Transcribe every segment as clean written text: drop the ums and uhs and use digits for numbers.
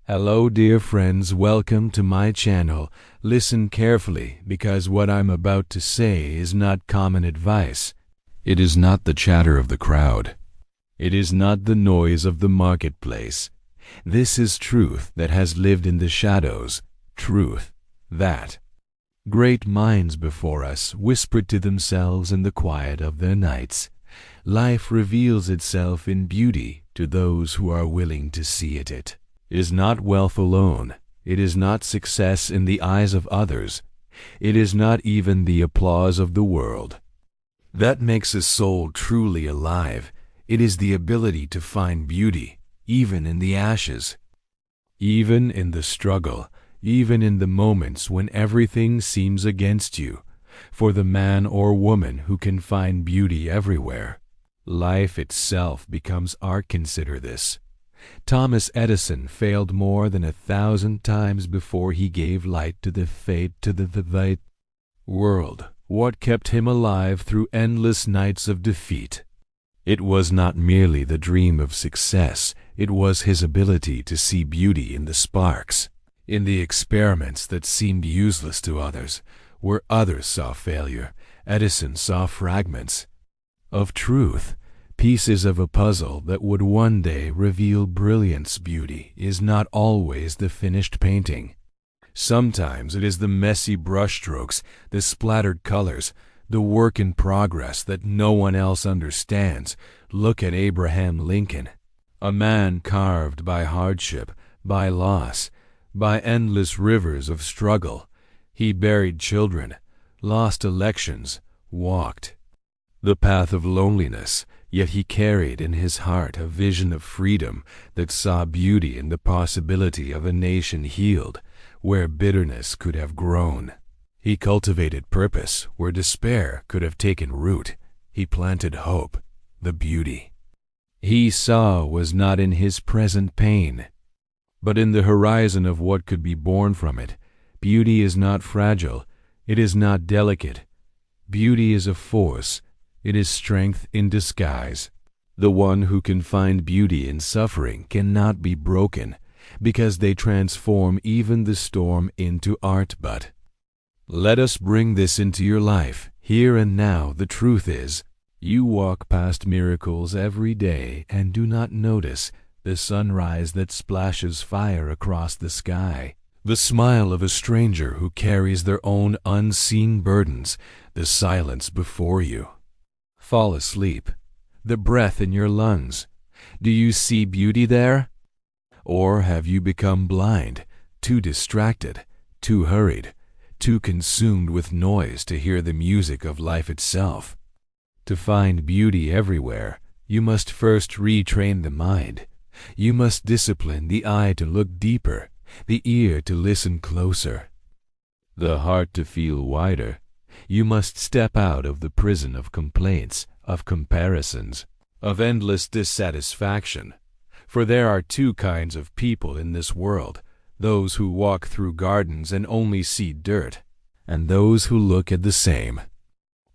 Hello dear friends, welcome to my channel. Listen carefully because what I'm about to say is not common advice. It is not the chatter of the crowd. It is not the noise of the marketplace. This is truth that has lived in the shadows, truth that great minds before us whispered to themselves in the quiet of their nights. Life reveals itself in beauty to those who are willing to see it. It is not wealth alone. It is not success in the eyes of others. It is not even the applause of the world that makes a soul truly alive. It is the ability to find beauty, even in the ashes, even in the struggle, even in the moments when everything seems against you. For the man or woman who can find beauty everywhere, life itself becomes art. Consider this. Thomas Edison failed more than 1,000 times before he gave light to the world. What kept him alive through endless nights of defeat? It was not merely the dream of success, it was his ability to see beauty in the sparks, in the experiments that seemed useless to others. Where others saw failure, Edison saw fragments of truth. Pieces of a puzzle that would one day reveal brilliance. Beauty is not always the finished painting. Sometimes it is the messy brushstrokes, the splattered colors, the work in progress that no one else understands. Look at Abraham Lincoln, a man carved by hardship, by loss, by endless rivers of struggle. He buried children, lost elections, walked the path of loneliness. Yet he carried in his heart a vision of freedom that saw beauty in the possibility of a nation healed where bitterness could have grown. He cultivated purpose where despair could have taken root. He planted hope. The beauty he saw was not in his present pain, but in the horizon of what could be born from it. Beauty is not fragile. It is not delicate. Beauty is a force. It is strength in disguise. The one who can find beauty in suffering cannot be broken, because they transform even the storm into art. But let us bring this into your life, here and now. The truth is, you walk past miracles every day and do not notice the sunrise that splashes fire across the sky, the smile of a stranger who carries their own unseen burdens, the silence before you fall asleep, the breath in your lungs. Do you see beauty there? Or have you become blind, too distracted, too hurried, too consumed with noise to hear the music of life itself? To find beauty everywhere, you must first retrain the mind. You must discipline the eye to look deeper, the ear to listen closer, the heart to feel wider. You must step out of the prison of complaints, of comparisons, of endless dissatisfaction. For there are two kinds of people in this world: those who walk through gardens and only see dirt, and those who look at the same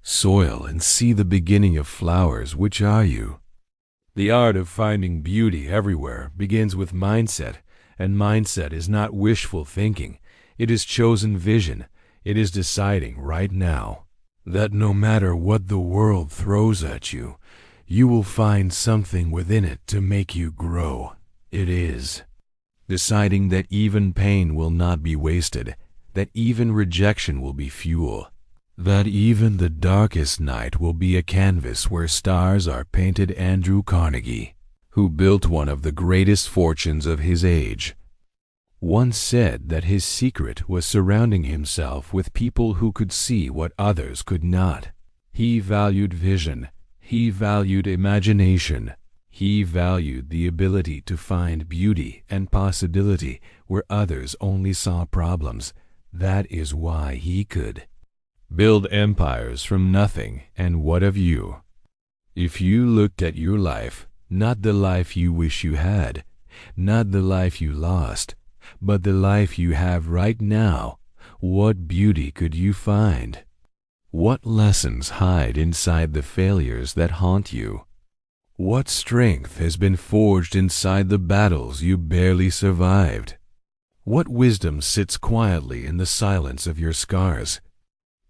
soil and see the beginning of flowers. Which are you? The art of finding beauty everywhere begins with mindset, and mindset is not wishful thinking. It is chosen vision. It is deciding right now that no matter what the world throws at you, you will find something within it to make you grow. It is deciding that even pain will not be wasted, that even rejection will be fuel, that even the darkest night will be a canvas where stars are painted. Andrew Carnegie, who built one of the greatest fortunes of his age, once said that his secret was surrounding himself with people who could see what others could not. He valued vision. He valued imagination. He valued the ability to find beauty and possibility where others only saw problems. That is why he could build empires from nothing. And what of you? If you looked at your life, not the life you wish you had, not the life you lost, but the life you have right now, what beauty could you find? What lessons hide inside the failures that haunt you? What strength has been forged inside the battles you barely survived? What wisdom sits quietly in the silence of your scars?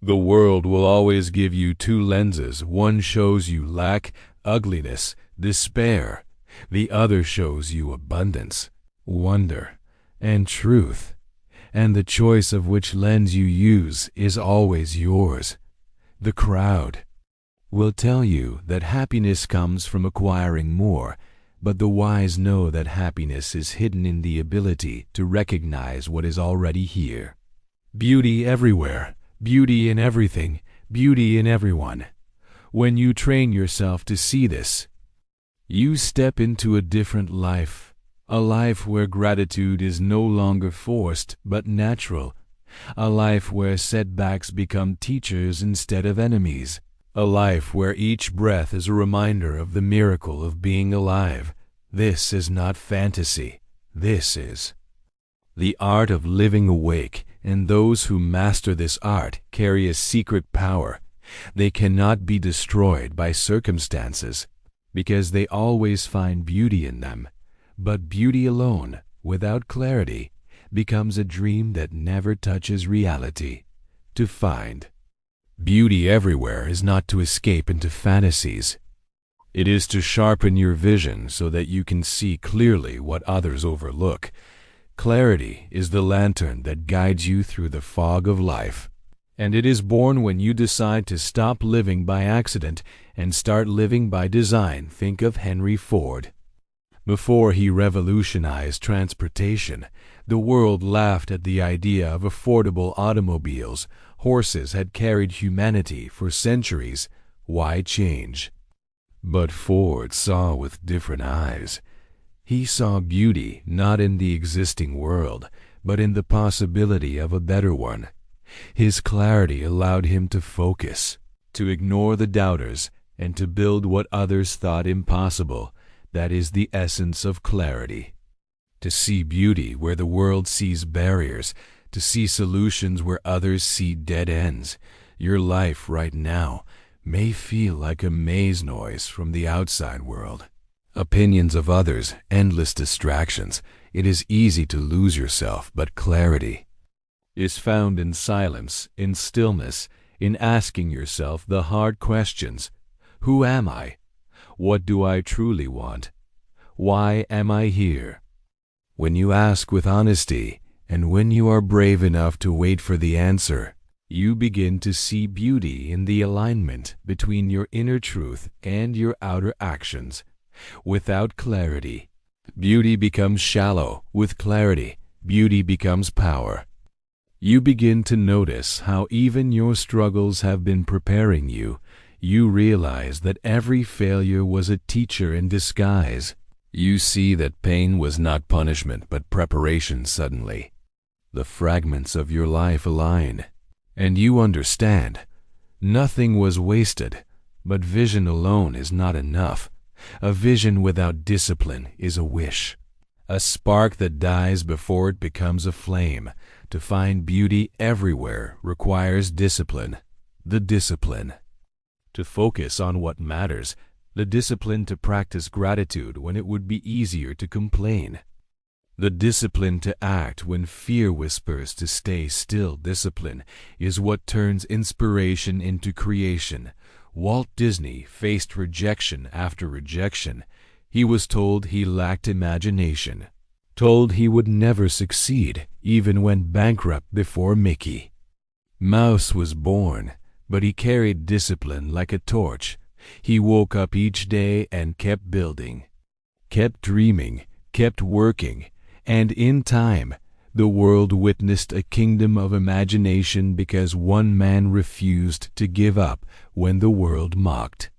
The world will always give you two lenses. One shows you lack, ugliness, despair. The other shows you abundance, wonder, and truth. And the choice of which lens you use is always yours. The crowd will tell you that happiness comes from acquiring more, but the wise know that happiness is hidden in the ability to recognize what is already here. Beauty everywhere, beauty in everything, beauty in everyone. When you train yourself to see this, you step into a different life, a life where gratitude is no longer forced but natural, a life where setbacks become teachers instead of enemies, a life where each breath is a reminder of the miracle of being alive. This is not fantasy. This is the art of living awake, and those who master this art carry a secret power. They cannot be destroyed by circumstances, because they always find beauty in them. But beauty alone, without clarity, becomes a dream that never touches reality. To find beauty everywhere is not to escape into fantasies. It is to sharpen your vision so that you can see clearly what others overlook. Clarity is the lantern that guides you through the fog of life. And it is born when you decide to stop living by accident and start living by design. Think of Henry Ford. Before he revolutionized transportation, the world laughed at the idea of affordable automobiles. Horses had carried humanity for centuries. Why change? But Ford saw with different eyes. He saw beauty not in the existing world, but in the possibility of a better one. His clarity allowed him to focus, to ignore the doubters, and to build what others thought impossible. That is the essence of clarity. To see beauty where the world sees barriers, to see solutions where others see dead ends. Your life right now may feel like a maze noise from the outside world. Opinions of others, endless distractions. It is easy to lose yourself, but clarity is found in silence, in stillness, in asking yourself the hard questions. Who am I? What do I truly want? Why am I here? When you ask with honesty, and when you are brave enough to wait for the answer, you begin to see beauty in the alignment between your inner truth and your outer actions. Without clarity, beauty becomes shallow. With clarity, beauty becomes power. You begin to notice how even your struggles have been preparing you. You realize that every failure was a teacher in disguise. You see that pain was not punishment but preparation. Suddenly, the fragments of your life align, and you understand nothing was wasted. But vision alone is not enough. A vision without discipline is a wish, a spark that dies before it becomes a flame. To find beauty everywhere requires discipline. The discipline to focus on what matters. The discipline to practice gratitude when it would be easier to complain. The discipline to act when fear whispers to stay still. Discipline is what turns inspiration into creation. Walt Disney faced rejection after rejection. He was told he lacked imagination, told he would never succeed, even went bankrupt before Mickey Mouse was born, but he carried discipline like a torch. He woke up each day and kept building, kept dreaming, kept working, and in time, the world witnessed a kingdom of imagination because one man refused to give up when the world mocked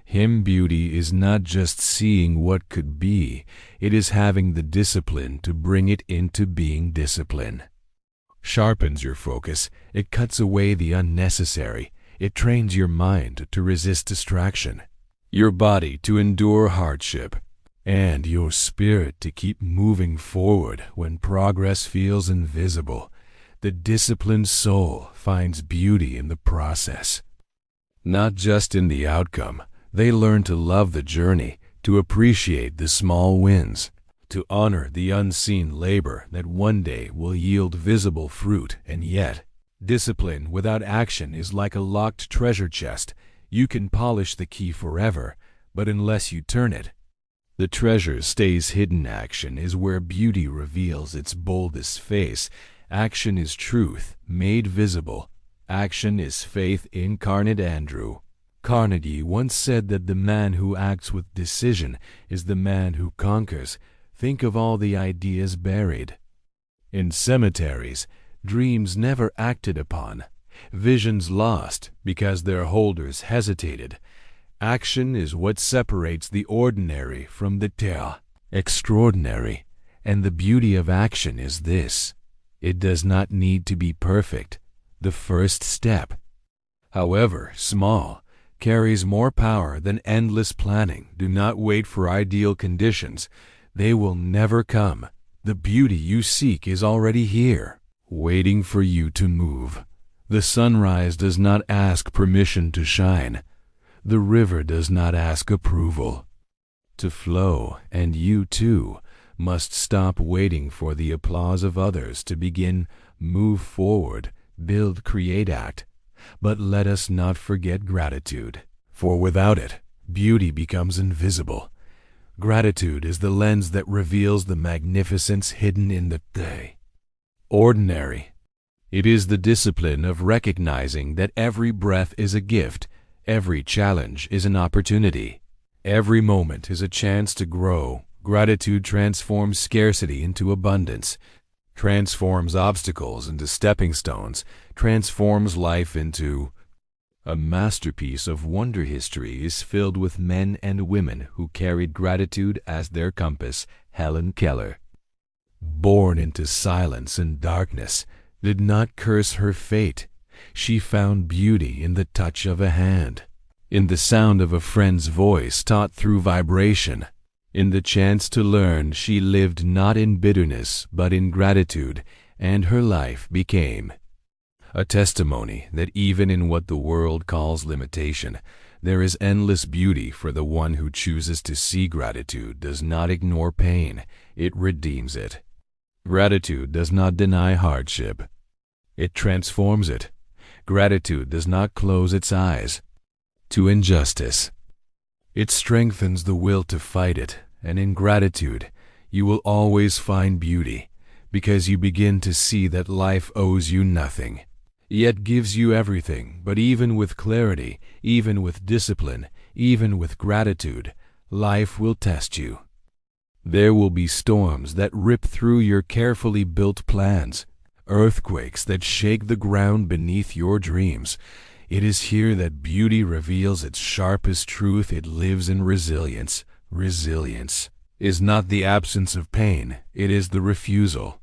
him. Beauty is not just seeing what could be, it is having the discipline to bring it into being. Discipline sharpens your focus, it cuts away the unnecessary, it trains your mind to resist distraction, your body to endure hardship, and your spirit to keep moving forward when progress feels invisible. The disciplined soul finds beauty in the process, not just in the outcome. They learn to love the journey, to appreciate the small wins, to honor the unseen labor that one day will yield visible fruit. And yet, discipline without action is like a locked treasure chest. You can polish the key forever, but unless you turn it, the treasure stays hidden. Action is where beauty reveals its boldest face. Action is truth made visible. Action is faith incarnate. Andrew Carnegie once said that the man who acts with decision is the man who conquers. Think of all the ideas buried in cemeteries, dreams never acted upon, visions lost because their holders hesitated. Action is what separates the ordinary from the extraordinary. And the beauty of action is this: it does not need to be perfect. The first step, however small, carries more power than endless planning. Do not wait for ideal conditions. They will never come. The beauty you seek is already here, waiting for you to move. The sunrise does not ask permission to shine. The river does not ask approval to flow, and you too must stop waiting for the applause of others to begin. Move forward, build, create, act. But let us not forget gratitude, for without it, beauty becomes invisible. Gratitude is the lens that reveals the magnificence hidden in the ordinary. It is the discipline of recognizing that every breath is a gift, every challenge is an opportunity, every moment is a chance to grow. Gratitude transforms scarcity into abundance, transforms obstacles into stepping stones, transforms life into a masterpiece of wonder. History is filled with men and women who carried gratitude as their compass. Helen Keller, born into silence and darkness, did not curse her fate. She found beauty in the touch of a hand, in the sound of a friend's voice taught through vibration, in the chance to learn. She lived not in bitterness but in gratitude, and her life became a testimony that even in what the world calls limitation, there is endless beauty for the one who chooses to see. Gratitude does not ignore pain, it redeems it. Gratitude does not deny hardship, it transforms it. Gratitude does not close its eyes to injustice, it strengthens the will to fight it. And in gratitude, you will always find beauty, because you begin to see that life owes you nothing, yet gives you everything. But even with clarity, even with discipline, even with gratitude, life will test you. There will be storms that rip through your carefully built plans, earthquakes that shake the ground beneath your dreams. It is here that beauty reveals its sharpest truth. It lives in resilience. Resilience is not the absence of pain, it is the refusal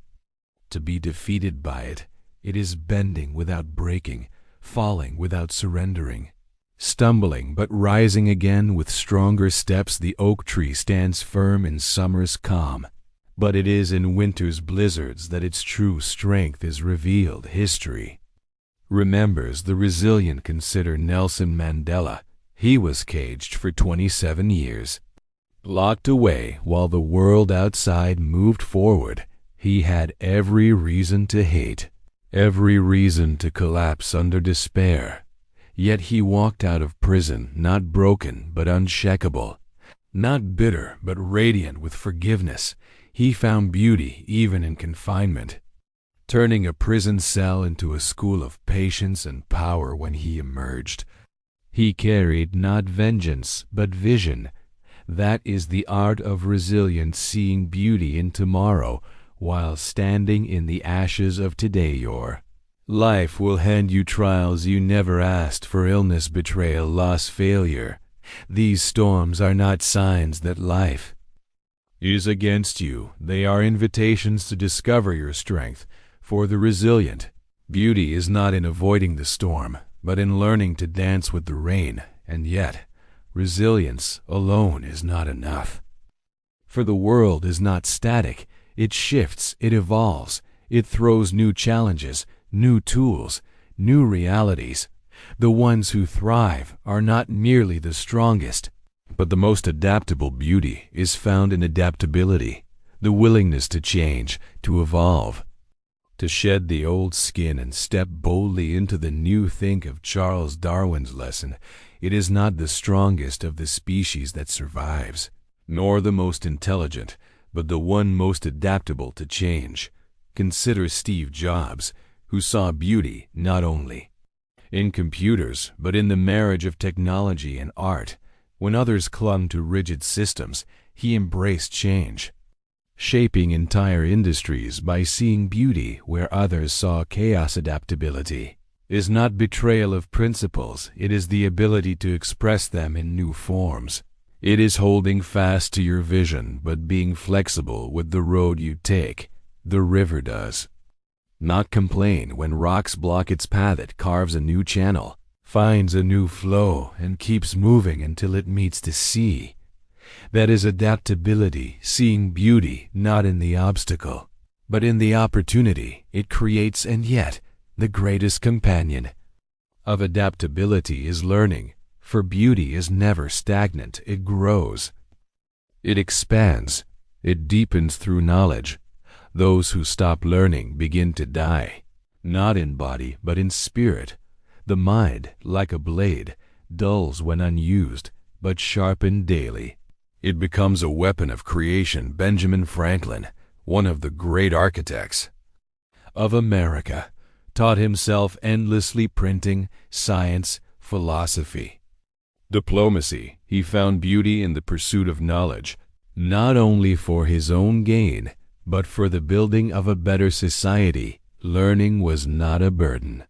to be defeated by it. It is bending without breaking, falling without surrendering, stumbling but rising again with stronger steps. The oak tree stands firm in summer's calm, but it is in winter's blizzards that its true strength is revealed. History remembers the resilient. Consider Nelson Mandela. He was caged for 27 years, locked away while the world outside moved forward. He had every reason to hate, every reason to collapse under despair. Yet he walked out of prison not broken but unshakable, not bitter but radiant with forgiveness. He found beauty even in confinement, turning a prison cell into a school of patience and power. When he emerged, he carried not vengeance but vision. That is the art of resilience, seeing beauty in tomorrow while standing in the ashes of today. Your life will hand you trials you never asked for: illness, betrayal, loss, failure. These storms are not signs that life is against you. They are invitations to discover your strength. For the resilient, beauty is not in avoiding the storm, but in learning to dance with the rain. And yet, resilience alone is not enough. For the world is not static. It shifts, it evolves, it throws new challenges, new tools, new realities. The ones who thrive are not merely the strongest, but the most adaptable. Beauty is found in adaptability. the willingness to change, to evolve, to shed the old skin and step boldly into the new. Think of Charles Darwin's lesson. It is not the strongest of the species that survives, nor the most intelligent, but the one most adaptable to change. Consider Steve Jobs, who saw beauty not only in computers, but in the marriage of technology and art. When others clung to rigid systems, he embraced change, shaping entire industries by seeing beauty where others saw chaos. Adaptability is not betrayal of principles, it is the ability to express them in new forms. It is holding fast to your vision but being flexible with the road you take. The river does not complain when rocks block its path. It carves a new channel, finds a new flow, and keeps moving until it meets the sea. That is adaptability, seeing beauty not in the obstacle, but in the opportunity it creates. And yet, the greatest companion of adaptability is learning, for beauty is never stagnant. It grows, it expands, it deepens through knowledge. Those who stop learning begin to die, not in body but in spirit. The mind, like a blade, dulls when unused, but sharpened daily, it becomes a weapon of creation. Benjamin Franklin, one of the great architects of America, taught himself endlessly printing, science, philosophy, diplomacy. He found beauty in the pursuit of knowledge, not only for his own gain, but for the building of a better society. Learning was not a burden.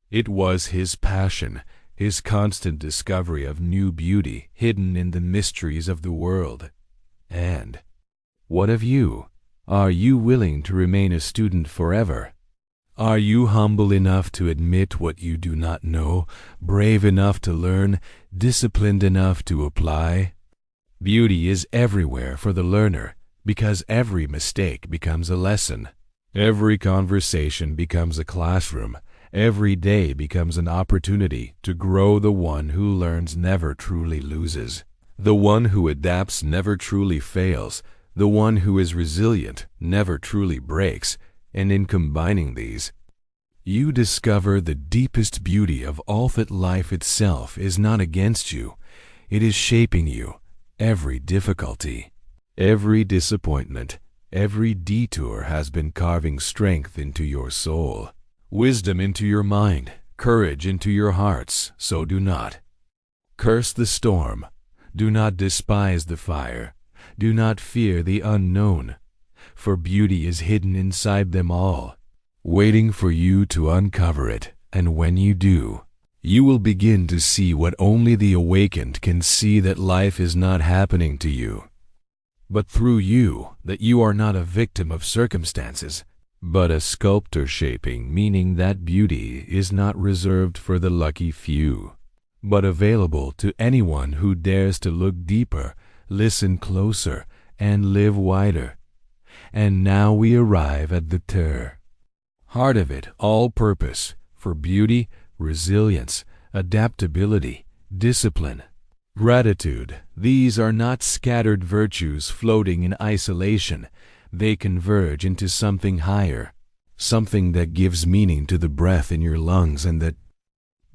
It was his passion, his constant discovery of new beauty hidden in the mysteries of the world. And what of you? Are you willing to remain a student forever? Are you humble enough to admit what you do not know, brave enough to learn, disciplined enough to apply? Beauty is everywhere for the learner, because every mistake becomes a lesson. Every conversation becomes a classroom. Every day becomes an opportunity to grow. The one who learns never truly loses. The one who adapts never truly fails. The one who is resilient never truly breaks. And in combining these, you discover the deepest beauty of all. That life itself is not against you. It is shaping you. Every difficulty, every disappointment, every detour has been carving strength into your soul, wisdom into your mind, courage into your hearts. So do not curse the storm. Do not despise the fire. Do not fear the unknown, for beauty is hidden inside them all, waiting for you to uncover it. And when you do, you will begin to see what only the awakened can see, that life is not happening to you, but through you, that you are not a victim of circumstances, but a sculptor shaping, meaning that beauty is not reserved for the lucky few, but available to anyone who dares to look deeper, listen closer, and live wider. And now we arrive at the heart of it all: purpose, for beauty, resilience, adaptability, discipline, gratitude. These are not scattered virtues floating in isolation. They converge into something higher, something that gives meaning to the breath in your lungs and the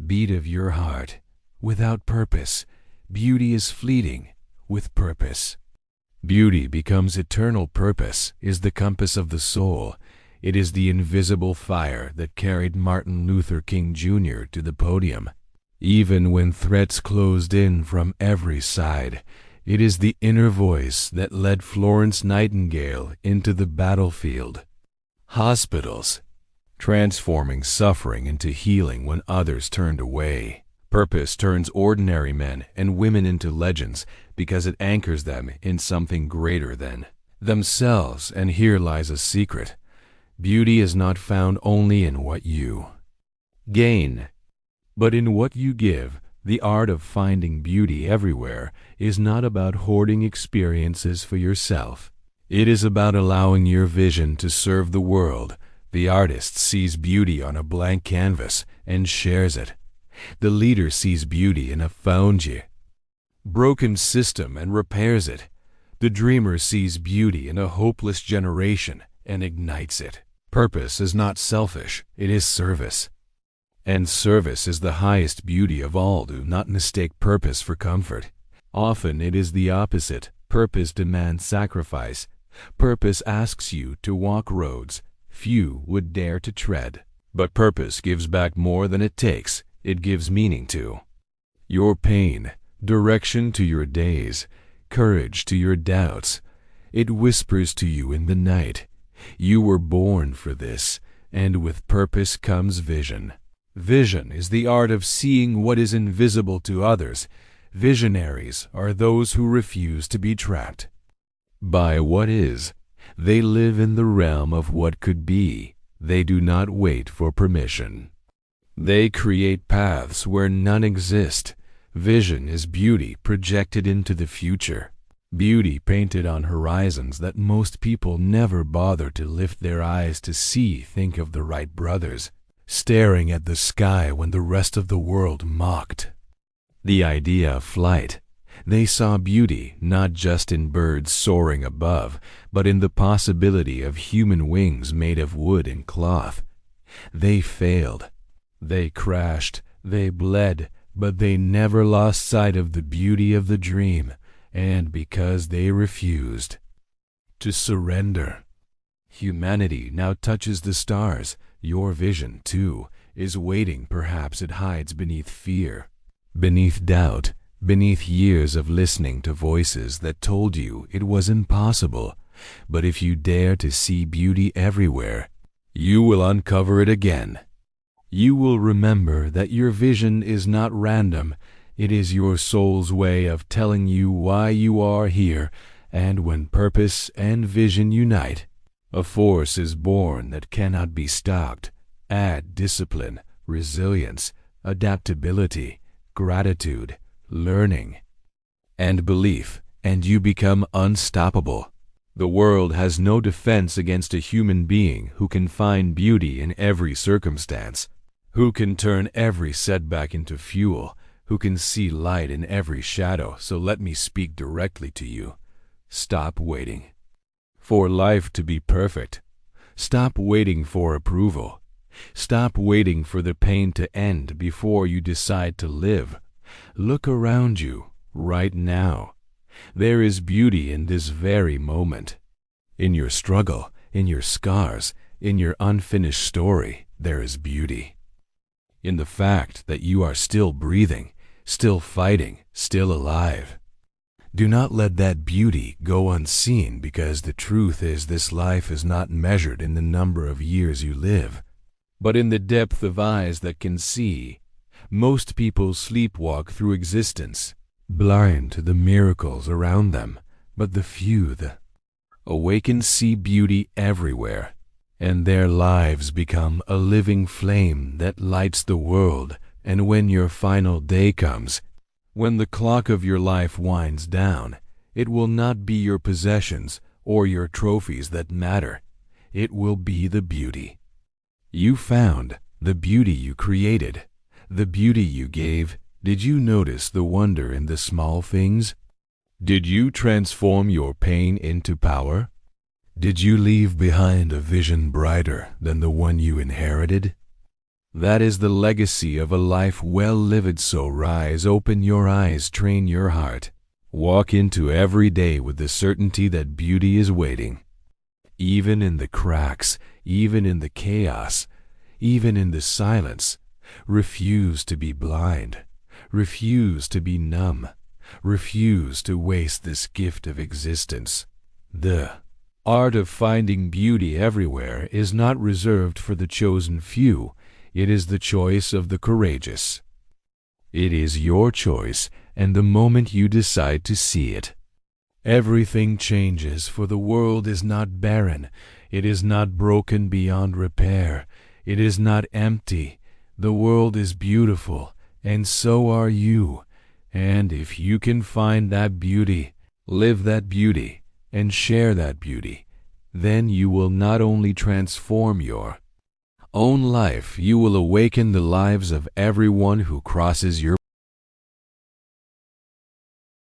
beat of your heart. Without purpose, beauty is fleeting. With purpose, beauty becomes eternal. Purpose is the compass of the soul. It is the invisible fire that carried Martin Luther King Jr. to the podium, even when threats closed in from every side. It is the inner voice that led Florence Nightingale into the battlefield. Hospitals, transforming suffering into healing when others turned away. Purpose turns ordinary men and women into legends because it anchors them in something greater than themselves. And here lies a secret. Beauty is not found only in what you gain, but in what you give. The art of finding beauty everywhere is not about hoarding experiences for yourself. It is about allowing your vision to serve the world. The artist sees beauty on a blank canvas and shares it. The leader sees beauty in a found broken system and repairs it. The dreamer sees beauty in a hopeless generation and ignites it. Purpose is not selfish, it is service. And service is the highest beauty of all. Do not mistake purpose for comfort. Often it is the opposite. Purpose demands sacrifice. Purpose asks you to walk roads few would dare to tread. But purpose gives back more than it takes. It gives meaning to your pain, direction to your days, courage to your doubts. It whispers to you in the night, you were born for this, and with purpose comes vision. Vision is the art of seeing what is invisible to others. Visionaries are those who refuse to be trapped by what is. They live in the realm of what could be. They do not wait for permission. They create paths where none exist. Vision is beauty projected into the future. Beauty painted on horizons that most people never bother to lift their eyes to see. Think of the Wright brothers, staring at the sky when the rest of the world mocked the idea of flight. They saw beauty not just in birds soaring above, but in the possibility of human wings made of wood and cloth. They failed. They crashed. They bled. But they never lost sight of the beauty of the dream, and because they refused to surrender. Humanity now touches the stars. Your vision, too, is waiting. Perhaps it hides beneath fear, beneath doubt, beneath years of listening to voices that told you it was impossible. But if you dare to see beauty everywhere, you will uncover it again. You will remember that your vision is not random. It is your soul's way of telling you why you are here. And when purpose and vision unite, a force is born that cannot be stopped. Add discipline, resilience, adaptability, gratitude, learning, and belief, and you become unstoppable. The world has no defense against a human being who can find beauty in every circumstance, who can turn every setback into fuel, who can see light in every shadow. So let me speak directly to you. Stop waiting for life to be perfect. Stop waiting for approval. Stop waiting for the pain to end before you decide to live. Look around you right now. There is beauty in this very moment. In your struggle, in your scars, in your unfinished story, there is beauty. In the fact that you are still breathing, still fighting, still alive. Do not let that beauty go unseen, because the truth is this life is not measured in the number of years you live, but in the depth of eyes that can see. Most people sleepwalk through existence, blind to the miracles around them, but the few, the awakened, see beauty everywhere, and their lives become a living flame that lights the world. And when your final day comes, when the clock of your life winds down, it will not be your possessions or your trophies that matter. It will be the beauty you found, the beauty you created, the beauty you gave. Did you notice the wonder in the small things? Did you transform your pain into power? Did you leave behind a vision brighter than the one you inherited? That is the legacy of a life well lived. So rise, open your eyes, train your heart. Walk into every day with the certainty that beauty is waiting. Even in the cracks, even in the chaos, even in the silence. Refuse to be blind. Refuse to be numb. Refuse to waste this gift of existence. The art of finding beauty everywhere is not reserved for the chosen few. It is the choice of the courageous. It is your choice, and the moment you decide to see it, everything changes, for the world is not barren. It is not broken beyond repair. It is not empty. The world is beautiful, and so are you. And if you can find that beauty, live that beauty, and share that beauty, then you will not only transform your own life, you will awaken the lives of everyone who crosses your